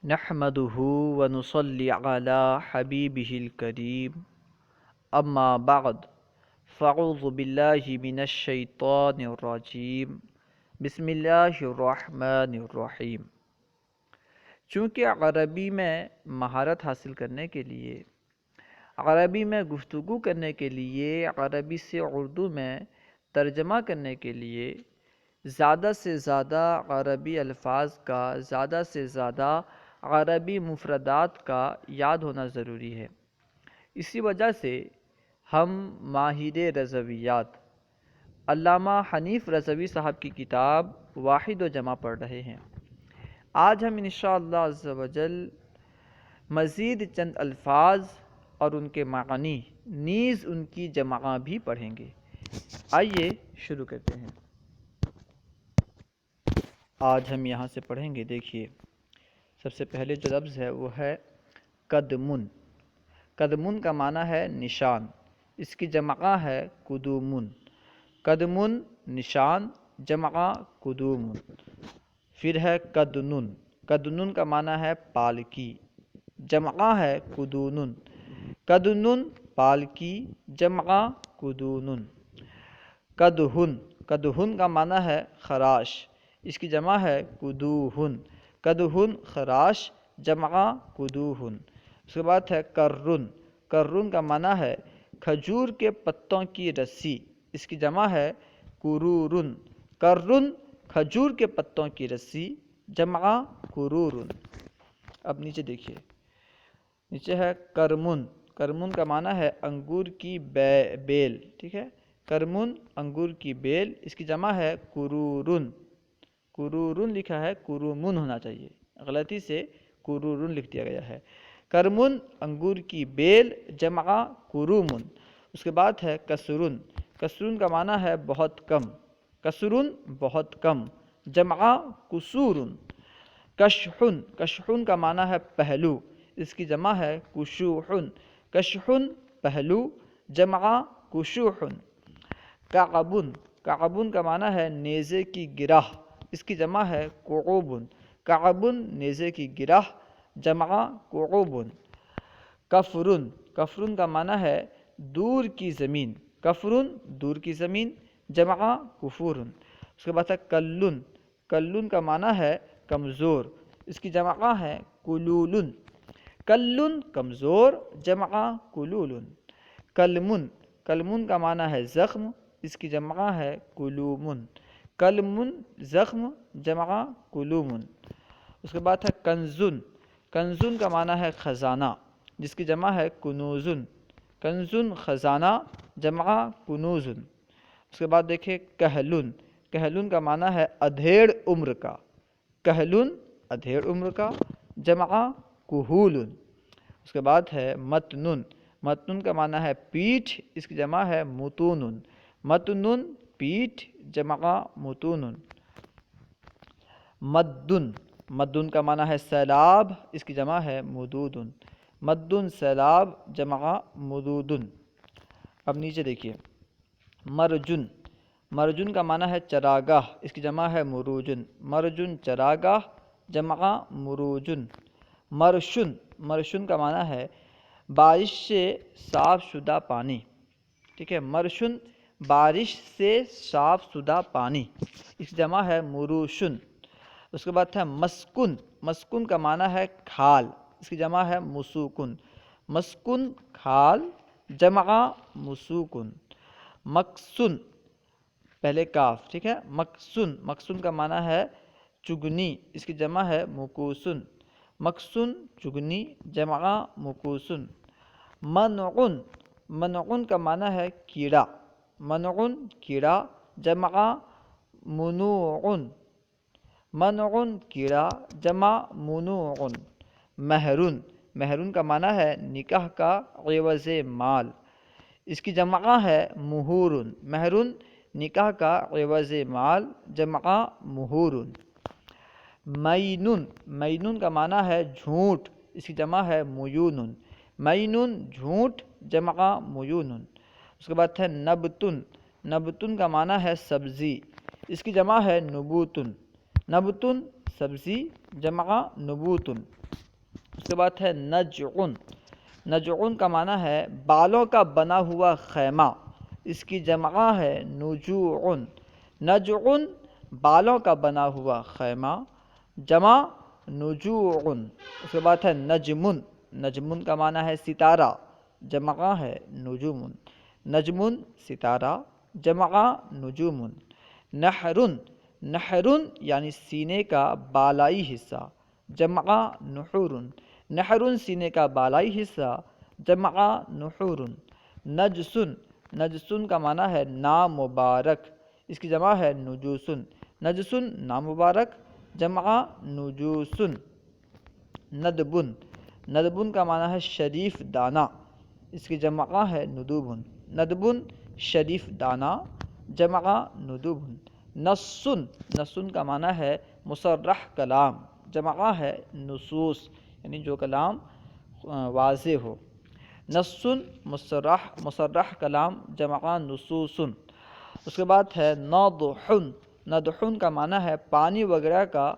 نحمده ونصلي على حبيبه الكريم اما بعد فاعوذ باللہ من الشیطان الرجیم بسم اللہ الرحمن الرحیم۔ چونکہ عربی میں مہارت حاصل کرنے کے لیے، عربی میں گفتگو کرنے کے لیے، عربی سے اردو میں ترجمہ کرنے کے لیے زیادہ سے زیادہ عربی الفاظ کا، زیادہ سے زیادہ عربی مفردات کا یاد ہونا ضروری ہے۔ اسی وجہ سے ہم ماہر رضویات علامہ حنیف رضوی صاحب کی کتاب واحد و جمع پڑھ رہے ہیں۔ آج ہم انشاءاللہ عز و جل مزید چند الفاظ اور ان کے معنی نیز ان کی جمع بھی پڑھیں گے۔ آئیے شروع کرتے ہیں۔ آج ہم یہاں سے پڑھیں گے، دیکھیے سب سے پہلے جو لفظ ہے وہ ہے قدمن۔ قدمن کا معنی ہے نشان، اس کی جمع ہے قدومن۔ قدمن نشان، جمع قدومن۔ پھر ہے قدنن۔ قدنن کا معنی ہے پالکی، جمع ہے قدونن۔ قدنن پالکی، جمع قدونن۔ قدہن۔ قدہن کا معنی ہے خراش، اس کی جمع ہے قدوہن۔ قدہن خراش، جمع قدوہن۔ اس کے بعد ہے کرن۔ کرن کا معنی ہے کھجور کے پتوں کی رسی، اس کی جمع ہے کرورن۔ کرن کھجور کے پتوں کی رسی، جمع کرورن۔ اب نیچے دیکھیے، نیچے ہے کرمن۔ کرمن کا معنی ہے انگور کی بیل، ٹھیک ہے۔ کرمن انگور کی بیل، اس کی جمع ہے کرورن۔ کرورن لکھا ہے، کرومن ہونا چاہیے، غلطی سے کرورن لکھ دیا گیا ہے۔ کرمن انگور کی بیل، جمع کرومن۔ اس کے بعد ہے کسرن۔ کسرن کا معنی ہے بہت کم، کسرن بہت کم، جمع کسورن۔ کشحن۔ کشحن کا معنی ہے پہلو، اس کی جمع ہے کشوحن۔ کشحن پہلو، جمع کشوحن۔ کعبن۔ کعبن کا معنی ہے نیزے کی گرہ، اس کی جمع ہے کعوبن۔ کعبن نیزے کی گرہ، جمع کعوبن۔ کفرن۔ کفرن کا معنی ہے دور کی زمین، کفرن دور کی زمین، جمع کفورن۔ اس کے بعد ہے کلن۔ کلن کا معنی ہے کمزور، اس کی جمع ہے کلولن۔ کلن کمزور، جمع کلولن۔ کلمن۔ کلمن کا معنی ہے زخم، اس کی جمع ہے کلومن۔ کلمن زخم، جمع کلومن۔ اس کے بعد ہے کنزن۔ کنزن کا معنی ہے خزانہ، جس کی جمع ہے کنوزن۔ کنزن خزانہ، جمع کنوزن۔ اس کے بعد دیکھیں کہلن۔ کہلن کا معنی ہے ادھیڑ عمر کا، کہلن ادھیڑ عمر کا، جمع کہولن۔ اس کے بعد ہے متنن۔ متنن کا معنی ہے پیٹھ، اس کی جمع ہے متونن۔ متنن پیٹھ، جمع متونن۔ مدن۔ مدن کا معنی ہے سیلاب، اس کی جمع ہے مدودن۔ مدن سیلاب، جمع مدودن۔ اب نیچے دیکھیے مرجن۔ مرجن کا معنی ہے چراگاہ، اس کی جمع ہے مروجن۔ مرجن چراگاہ، جمع مروجن۔ مرشن۔ مرشن کا معنی ہے بارش سے صاف شدہ پانی، ٹھیک ہے۔ مرشن بارش سے صاف شدہ پانی، اس کی جمع ہے مروشن۔ اس کے بعد ہے مسکن۔ مسکن کا معنی ہے کھال، اس کی جمع ہے مسوکن۔ مسکن کھال، جمع مسوکن۔ مکسن، پہلے کاف، ٹھیک ہے۔ مکسن۔ مکسن کا معنی ہے چگنی، اس کی جمع ہے مکوسن۔ مکسن چگنی، جمع مکوسن۔ منعن۔ منعن کا معنی ہے کیڑا، منعن کیڑا، جمع منوعن۔ منعن کیڑا، جمع منوعن۔ مہرن۔ مہرن کا معنی ہے نکاح کا عوض مال، اس کی جمع ہے مہورن۔ مہرن نکاح کا عوض مال، جمع مہورن۔ مینن۔ مینن کا معنی ہے جھوٹ، اس کی جمع ہے میونن۔ مینن جھوٹ، جمع میونن۔ اس کے بعد ہے نبتن۔ نبتن کا معنی ہے سبزی، اس کی جمع ہے نبوتن۔ نبتن سبزی، جمع نبوتن۔ اس کے بعد ہے نجعن، نجعن کا معنی ہے بالوں کا بنا ہوا خیمہ، اس کی جمع ہے نجوع، نجعن بالوں کا بنا ہوا خیمہ، جمع نجوع۔ اس کے بعد ہے نجمن، نجمن کا معنی ہے ستارہ، جمع ہے نجوم، نجمن ستارہ، جمع نجوم۔ نحرن، نحرن یعنی سینے کا بالائی حصہ، جمع نحورن، نحرن سینے کا بالائی حصہ، جمع نحورن۔ نجسن، نجسن کا معنی ہے نامبارک، اس کی جمع ہے نجوسن، نجسن نامبارک، جمع نجوسن۔ ندبن، ندبن کا معنی ہے شریف دانہ، اس کی جمع ہے ندوبن، ندبن شریف دانہ، جمع ندوبن۔ نصن، نصن کا معنی ہے مصرح کلام، جمع ہے نصوص یعنی جو کلام واضح ہو، نصن مصرح کلام، جمع نصوصن۔ اس کے بعد ہے نضحن، نضحن کا معنی ہے پانی وغیرہ کا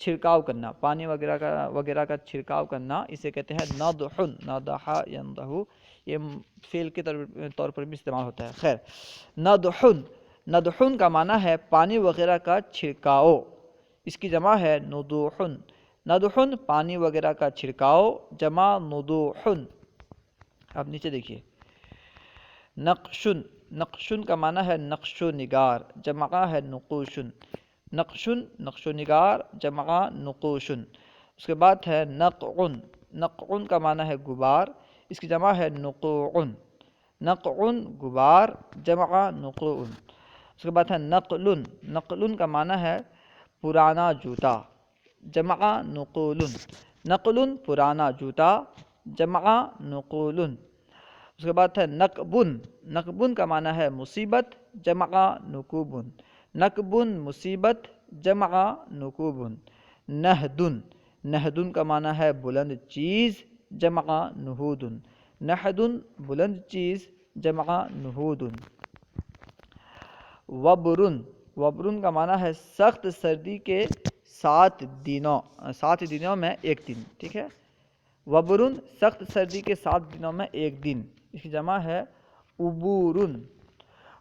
چھڑکاؤ کرنا، پانی وغیرہ کا چھڑکاؤ کرنا، اسے کہتے ہیں نضحن، نضح ينضح، یہ فعل کے طور پر بھی استعمال ہوتا ہے۔ خیر، نضحن، نضحن کا معنی ہے پانی وغیرہ کا چھڑکاؤ، اس کی جمع ہے نضوحن، نضحن پانی وغیرہ کا چھڑکاؤ، جمع نضوحن۔ اب نیچے دیکھیے، نقشن، نقشن کا معنی ہے نقش و نگار، جمع ہے نقوشن، نقشن نقش و نگار، جمع نقوشن۔ اس کے بعد ہے نقعن، نقعن کا معنی ہے غبار، اس کی جمع ہے نقوعن، نقعن غبار، جمع نقوعن۔ اس کے بعد ہے نقلن، نقلن کا معنی ہے پرانا جوتا، جمع نقولن، نقلن پرانا جوتا، جمع نقولن۔ اس کے بعد ہے نقبن، نقبن کا معنی ہے مصیبت، جمع نکوبن، نقبن مصیبت، جمع نکوبن۔ نہدن، نہدن کا معنی ہے بلند چیز، جمع نہودن، نہدن بلند چیز، جمع نہودن۔ وبرن، وبرن کا معنی ہے سخت سردی کے 7 دنوں، 7 دنوں میں ایک دن، ٹھیک ہے، وبرن سخت سردی کے 7 دنوں میں ایک دن، اس کی جمع ہے عبورن،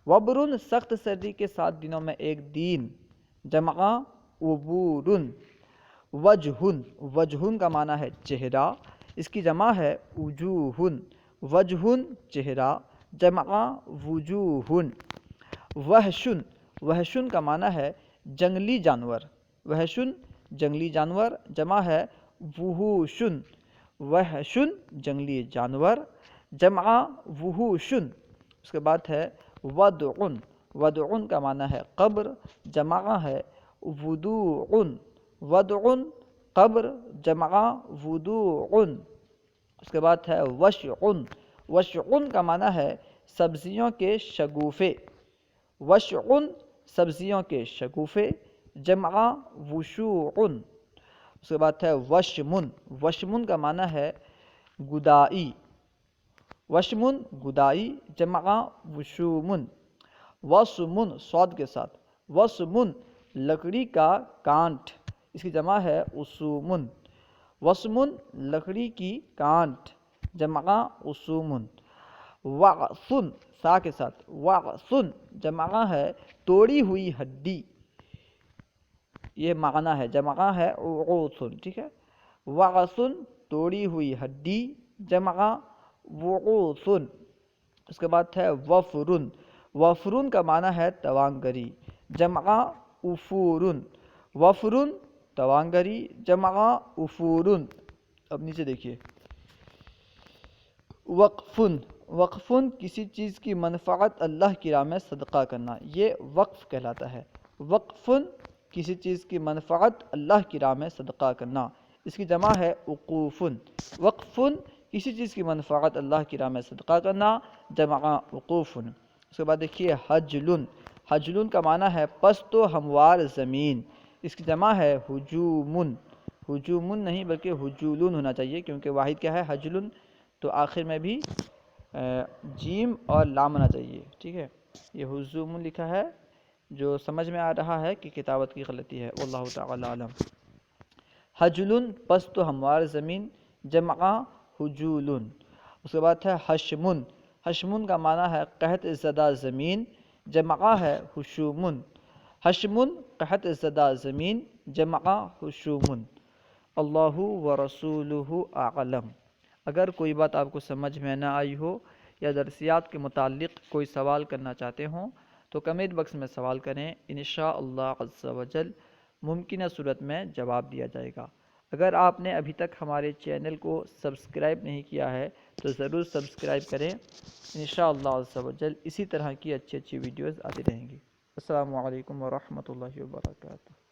وبرن سخت سردی کے 7 دنوں میں ایک دن، جمع عبورن۔ وجہن، وجہن کا معنی ہے چہرہ، اس کی جمع ہے وجوہن، وجہن چہرہ، جمع وجوہن۔ وحشن، وحشن کا معنی ہے جنگلی جانور، وحشن جنگلی جانور، جمع ہے وحوشن، وحشن جنگلی جانور، جمع وحوشن۔ اس کے بعد ہے ودعن، ودعن کا معنی ہے قبر، جمع ہے ودوعن، ودعن قبر، جمع ودوعن۔ اس کے بعد ہے وشعن، وشعن کا معنی ہے سبزیوں کے شگوفے، وشعن سبزیوں کے شگوفے، جمع وشوعن۔ اس کے بعد ہے وشمن، وشمن کا معنی ہے گدائی، وشمن گدائی، جمع وشومن۔ وسمن صاد کے ساتھ، وسمن لکڑی کا کانٹ، اس کی جمع ہے اسومن، وسمن لکڑی کی کانٹ، جمع اسومن۔ وعثن سا کے ساتھ، وعثن جمع ہے توڑی ہوئی ہڈی، یہ معنی ہے، جمع ہے وعوثن، ٹھیک ہے، وعثن توڑی ہوئی ہڈی، جمع وعوثن۔ اس کے بعد ہے وفرن، وفرن کا معنی ہے توانگری، جمع وفورن، وفرن توانگری، جمع وفورن۔ اب نیچے دیکھیے، وقفن، وقفن کسی چیز کی منفعت اللہ کی راہ میں صدقہ کرنا، یہ وقف کہلاتا ہے، وقفن کسی چیز کی منفعت اللہ کی راہ میں صدقہ کرنا، اس کی جمع ہے وقوفن، وقفن کسی چیز کی منفعت اللہ کی راہ میں صدقہ کرنا، جمع وقوفن۔ اس کے بعد دیکھیے حجلن، حجلن کا معنی ہے پست و ہموار زمین، اس کی جمع ہے ہجومن، ہجومن نہیں بلکہ حجولن ہونا چاہیے، کیونکہ واحد کیا ہے حجلن، تو آخر میں بھی جیم اور لام ہونا چاہیے، ٹھیک ہے، یہ حجومن لکھا ہے، جو سمجھ میں آ رہا ہے کہ کتابت کی غلطی ہے، واللہ تعالی عالم۔ حجلن پست و ہموار زمین، جمع حجول. اس کے بعد ہے حشمن. حشمن کا معنی ہے قحط زدہ زمین، جمع ہے حشومن. حشمن قحط زدہ زمین، جمع حشومن. اللہ و رسولہ اعلم. اگر کوئی بات آپ کو سمجھ میں نہ آئی ہو یا درسیات کے متعلق کوئی سوال کرنا چاہتے ہوں تو کمنٹ باکس میں سوال کریں، انشاءاللہ عز و جل ممکنہ صورت میں جواب دیا جائے گا. اگر آپ نے ابھی تک ہمارے چینل کو سبسکرائب نہیں کیا ہے تو ضرور سبسکرائب کریں. انشاءاللہ عز و جل اسی طرح کی اچھی ویڈیوز آتی رہیں گی. السلام علیکم ورحمۃ اللہ وبرکاتہ.